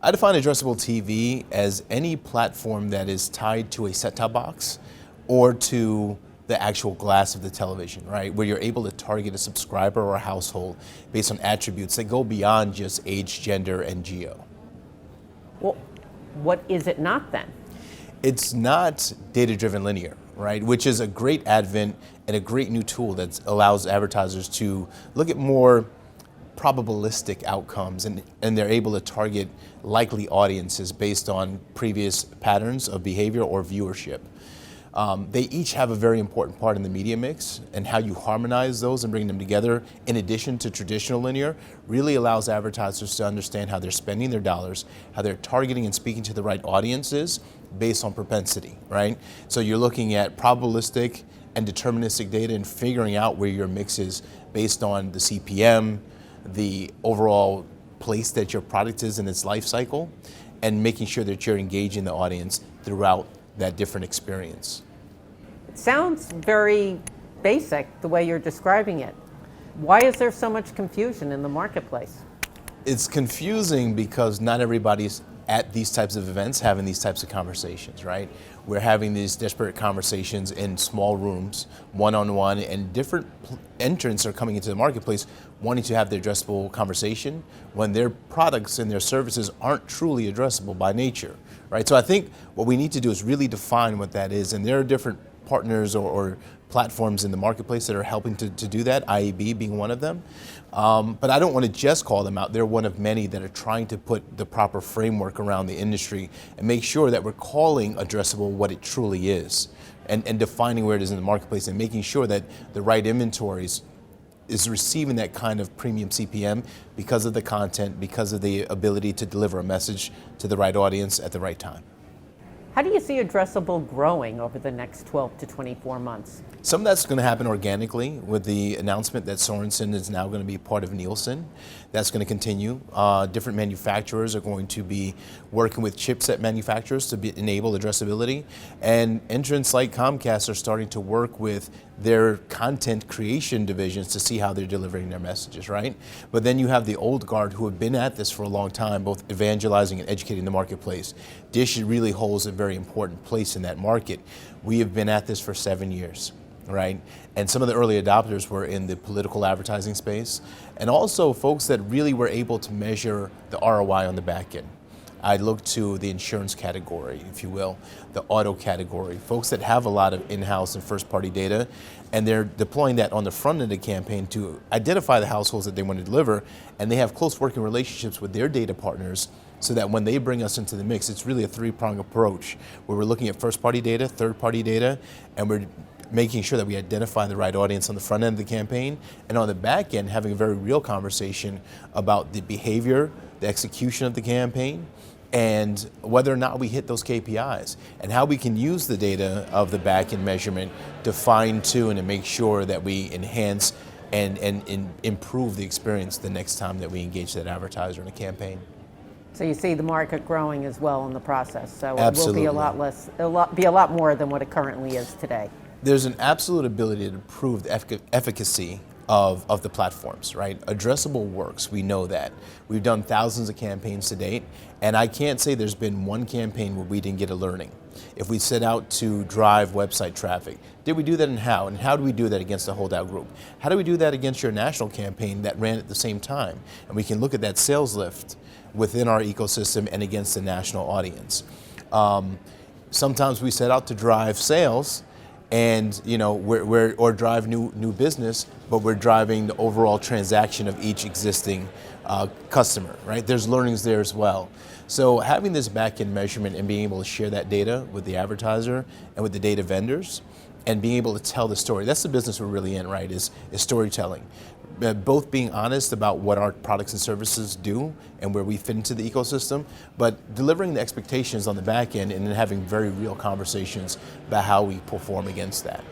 I define addressable TV as any platform that is tied to a set-top box or to the actual glass of the television, right? Where you're able to target a subscriber or a household based on attributes that go beyond just age, gender, and geo. Well, what is it not then? It's not data-driven linear, right? Which is a great advent and a great new tool that allows advertisers to look at more probabilistic outcomes, and they're able to target likely audiences based on previous patterns of behavior or viewership. They each have a very important part in the media mix, and how you harmonize those and bring them together in addition to traditional linear really allows advertisers to understand how they're spending their dollars, how they're targeting and speaking to the right audiences based on propensity, right? So you're looking at probabilistic and deterministic data and figuring out where your mix is based on the CPM, the overall place that your product is in its life cycle, and making sure that you're engaging the audience throughout that different experience. It sounds very basic the way you're describing it. Why is there so much confusion in the marketplace? It's confusing because not everybody's at these types of events having these types of conversations, right? We're having these disparate conversations in small rooms, one-on-one, and different entrants are coming into the marketplace wanting to have the addressable conversation when their products and their services aren't truly addressable by nature, right? So I think what we need to do is really define what that is, and there are different partners or platforms in the marketplace that are helping to do that, IAB being one of them. But I don't want to just call them out. They're one of many that are trying to put the proper framework around the industry and make sure that we're calling addressable what it truly is, and defining where it is in the marketplace and making sure that the right inventories is receiving that kind of premium CPM because of the content, because of the ability to deliver a message to the right audience at the right time. How do you see addressable growing over the next 12 to 24 months? Some of that's going to happen organically with the announcement that Sorensen is now going to be part of Nielsen. That's going to continue. Different manufacturers are going to be working with chipset manufacturers to enable addressability. And entrants like Comcast are starting to work with their content creation divisions to see how they're delivering their messages, right? But then you have the old guard who have been at this for a long time, both evangelizing and educating the marketplace. Dish really holds a very important place in that market. We have been at this for 7 years. Right? And some of the early adopters were in the political advertising space, and also folks that really were able to measure the ROI on the back end. I look to the insurance category, if you will, the auto category, folks that have a lot of in-house and first-party data, and they're deploying that on the front end of the campaign to identify the households that they want to deliver, and they have close working relationships with their data partners so that when they bring us into the mix, it's really a three-pronged approach where we're looking at first-party data, third-party data, and we're making sure that we identify the right audience on the front end of the campaign, and on the back end having a very real conversation about the behavior, the execution of the campaign, and whether or not we hit those KPIs, and how we can use the data of the back end measurement to fine tune and make sure that we enhance and improve the experience the next time that we engage that advertiser in a campaign. So you see the market growing as well in the process. So Absolutely. It will be a lot more than what it currently is today. There's an absolute ability to prove the efficacy of the platforms, right? Addressable works, we know that. We've done thousands of campaigns to date, and I can't say there's been one campaign where we didn't get a learning. If we set out to drive website traffic, did we do that and how? And how do we do that against a holdout group? How do we do that against your national campaign that ran at the same time? And we can look at that sales lift within our ecosystem and against the national audience. Sometimes we set out to drive sales, and or drive new business, but we're driving the overall transaction of each existing customer, right? There's learnings there as well. So having this back-end measurement and being able to share that data with the advertiser and with the data vendors, and being able to tell the story, that's the business we're really in, right, is storytelling. Both being honest about what our products and services do and where we fit into the ecosystem, but delivering the expectations on the back end and then having very real conversations about how we perform against that.